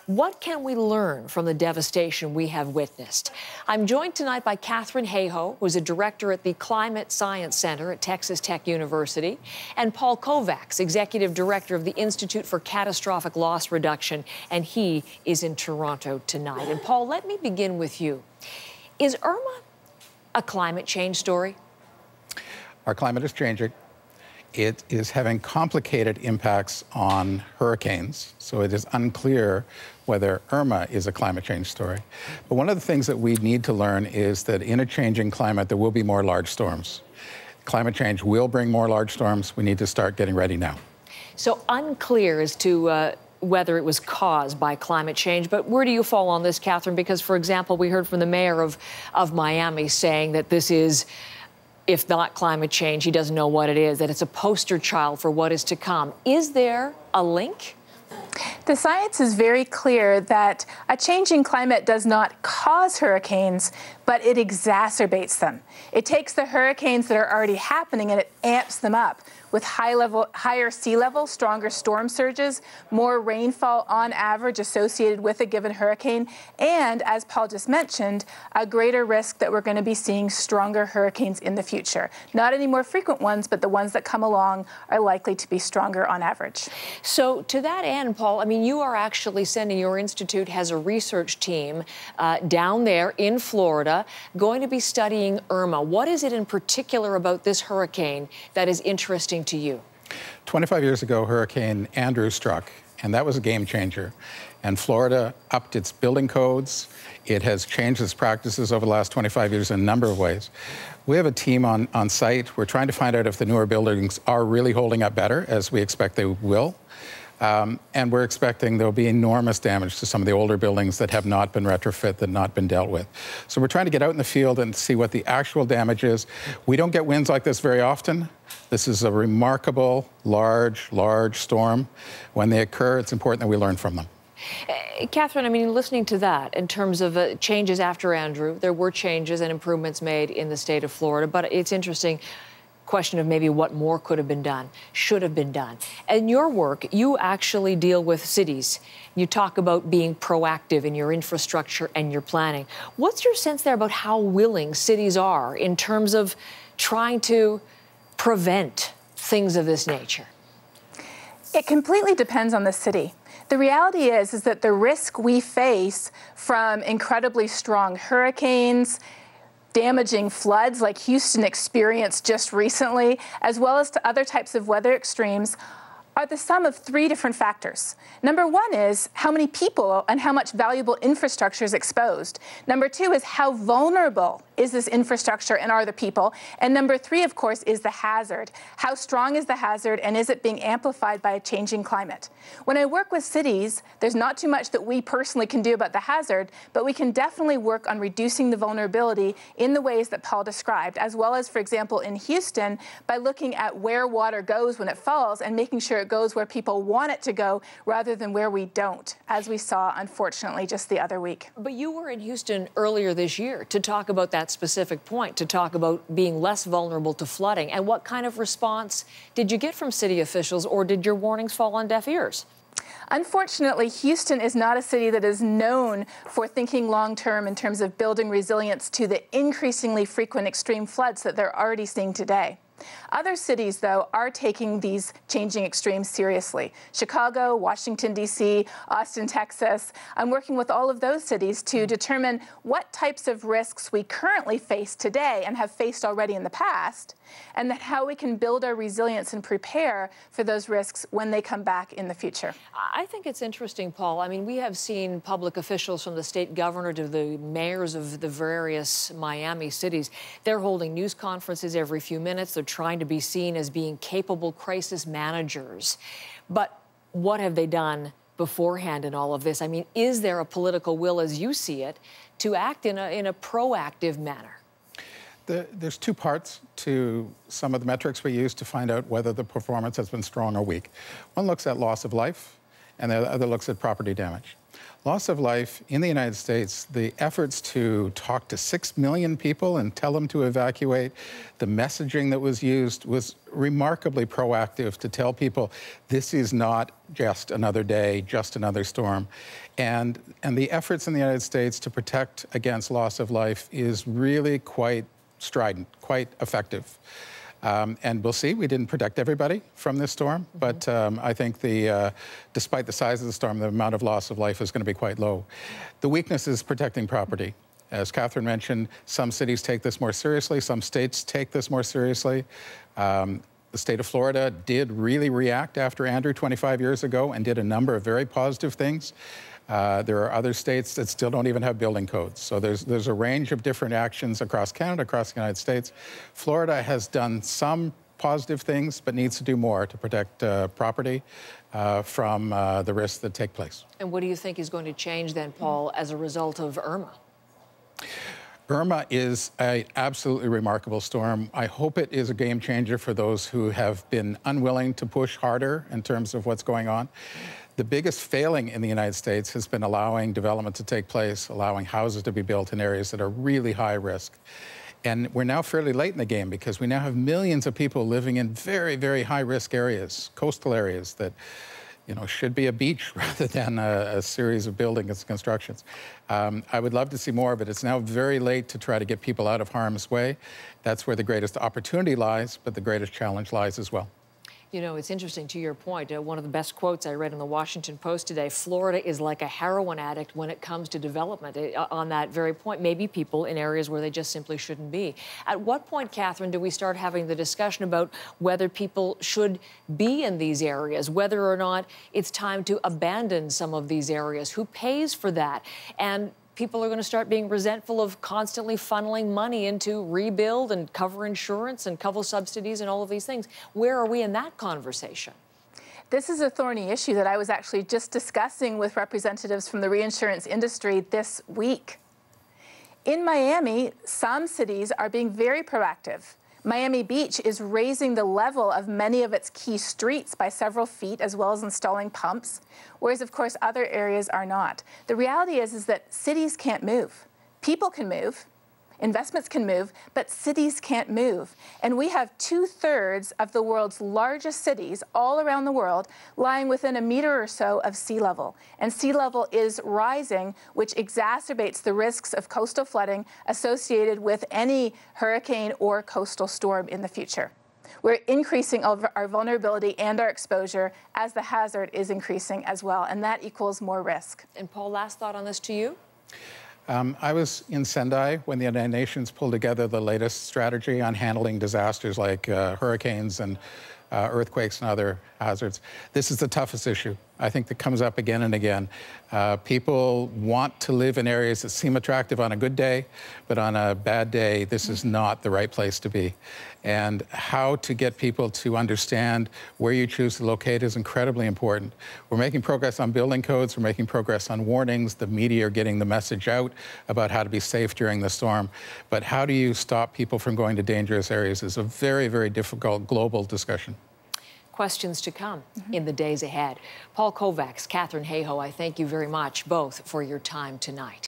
What can we learn from the devastation we have witnessed? I'm joined tonight by Catherine Hayhoe, who's a director at the Climate Science Center at Texas Tech University, and Paul Kovacs, executive director of the Institute for Catastrophic Loss Reduction, and he is in Toronto tonight. And Paul, let me begin with you. Is Irma a climate change story? Our climate is changing. It is having complicated impacts on hurricanes, so it is unclear whether Irma is a climate change story. But one of the things that we need to learn is that in a changing climate, there will be more large storms. Climate change will bring more large storms. We need to start getting ready now. So unclear as to whether it was caused by climate change. But where do you fall on this, Catherine? Because, for example, we heard from the mayor of Miami saying that this is, if not climate change, he doesn't know what it is, that it's a poster child for what is to come. Is there a link? The science is very clear that a changing climate does not cause hurricanes, but it exacerbates them. It takes the hurricanes that are already happening and it amps them up with higher sea level, stronger storm surges, more rainfall on average associated with a given hurricane, and, as Paul just mentioned, a greater risk that we're going to be seeing stronger hurricanes in the future. Not any more frequent ones, but the ones that come along are likely to be stronger on average. So to that end, Paul, I mean, you are actually sending, your institute has a research team down there in Florida going to be studying Irma. What is it in particular about this hurricane that is interesting to you? 25 years ago, Hurricane Andrew struck, and that was a game changer. And Florida upped its building codes. It has changed its practices over the last 25 years in a number of ways. We have a team on site. We're trying to find out if the newer buildings are really holding up better, as we expect they will. And we're expecting there'll be enormous damage to some of the older buildings that have not been retrofit, that have not been dealt with. So we're trying to get out in the field and see what the actual damage is. We don't get winds like this very often. This is a remarkable, large storm. When they occur, it's important that we learn from them. Catherine, I mean, listening to that, in terms of changes after Andrew, there were changes and improvements made in the state of Florida, but it's interesting. Question of maybe what more could have been done, should have been done. In your work, you actually deal with cities. You talk about being proactive in your infrastructure and your planning. What's your sense there about how willing cities are in terms of trying to prevent things of this nature? It completely depends on the city. The reality is that the risk we face from incredibly strong hurricanes, damaging floods like Houston experienced just recently, as well as to other types of weather extremes, are the sum of three different factors. Number one is how many people and how much valuable infrastructure is exposed. Number two is how vulnerable is this infrastructure and are the people. And number three, of course, is the hazard. How strong is the hazard and is it being amplified by a changing climate? When I work with cities, there's not too much that we personally can do about the hazard, but we can definitely work on reducing the vulnerability in the ways that Paul described, as well as, for example, in Houston, by looking at where water goes when it falls and making sure it goes where people want it to go rather than where we don't, as we saw, unfortunately, just the other week. But you were in Houston earlier this year to talk about that specific point, to talk about being less vulnerable to flooding. And what kind of response did you get from city officials, or did your warnings fall on deaf ears? Unfortunately, Houston is not a city that is known for thinking long-term in terms of building resilience to the increasingly frequent extreme floods that they're already seeing today. Other cities, though, are taking these changing extremes seriously. Chicago, Washington, D.C., Austin, Texas. I'm working with all of those cities to determine what types of risks we currently face today and have faced already in the past, and then how we can build our resilience and prepare for those risks when they come back in the future. I think it's interesting, Paul. I mean, we have seen public officials from the state governor to the mayors of the various Miami cities. They're holding news conferences every few minutes. They're trying to be seen as being capable crisis managers. But what have they done beforehand in all of this? I mean, is there a political will, as you see it, to act in a proactive manner? There's two parts to some of the metrics we use to find out whether the performance has been strong or weak. One looks at loss of life, and the other looks at property damage. Loss of life in the United States, the efforts to talk to 6 million people and tell them to evacuate, the messaging that was used was remarkably proactive to tell people this is not just another day, just another storm. And the efforts in the United States to protect against loss of life is really quite strident, quite effective. And we'll see, we didn't protect everybody from this storm, but I think despite the size of the storm, the amount of loss of life is going to be quite low. The weakness is protecting property. As Catherine mentioned, some cities take this more seriously, some states take this more seriously. The state of Florida did really react after Andrew 25 years ago and did a number of very positive things. There are other states that still don't even have building codes. So there's a range of different actions across Canada, across the United States. Florida has done some positive things, but needs to do more to protect property from the risks that take place. And what do you think is going to change then, Paul, as a result of Irma? Irma is an absolutely remarkable storm. I hope it is a game changer for those who have been unwilling to push harder in terms of what's going on. The biggest failing in the United States has been allowing development to take place, allowing houses to be built in areas that are really high risk. And we're now fairly late in the game because we now have millions of people living in very, very high-risk areas, coastal areas that, you know, should be a beach rather than a series of buildings and constructions. I would love to see more, but it's now very late to try to get people out of harm's way. That's where the greatest opportunity lies, but the greatest challenge lies as well. You know, it's interesting, to your point, one of the best quotes I read in the Washington Post today, Florida is like a heroin addict when it comes to development. On that very point, maybe people in areas where they just simply shouldn't be. At what point, Catherine, do we start having the discussion about whether people should be in these areas, whether or not it's time to abandon some of these areas? Who pays for that? And people are going to start being resentful of constantly funneling money into rebuild and cover insurance and cover subsidies and all of these things. Where are we in that conversation? This is a thorny issue that I was actually just discussing with representatives from the reinsurance industry this week. In Miami, some cities are being very proactive. Miami Beach is raising the level of many of its key streets by several feet, as well as installing pumps, whereas, of course, other areas are not. The reality is that cities can't move. People can move, investments can move, but cities can't move. And we have 2/3 of the world's largest cities all around the world lying within a meter or so of sea level. And sea level is rising, which exacerbates the risks of coastal flooding associated with any hurricane or coastal storm in the future. We're increasing our vulnerability and our exposure as the hazard is increasing as well, and that equals more risk. And Paul, last thought on this to you? I was in Sendai when the United Nations pulled together the latest strategy on handling disasters like hurricanes and earthquakes and other hazards. This is the toughest issue, I think, that comes up again and again. People want to live in areas that seem attractive on a good day, but on a bad day, this is not the right place to be. And how to get people to understand where you choose to locate is incredibly important. We're making progress on building codes, we're making progress on warnings, the media are getting the message out about how to be safe during the storm. But how do you stop people from going to dangerous areas is a very, very difficult global discussion. Questions to come in the days ahead. Paul Kovacs, Catherine Hayhoe, I thank you very much both for your time tonight.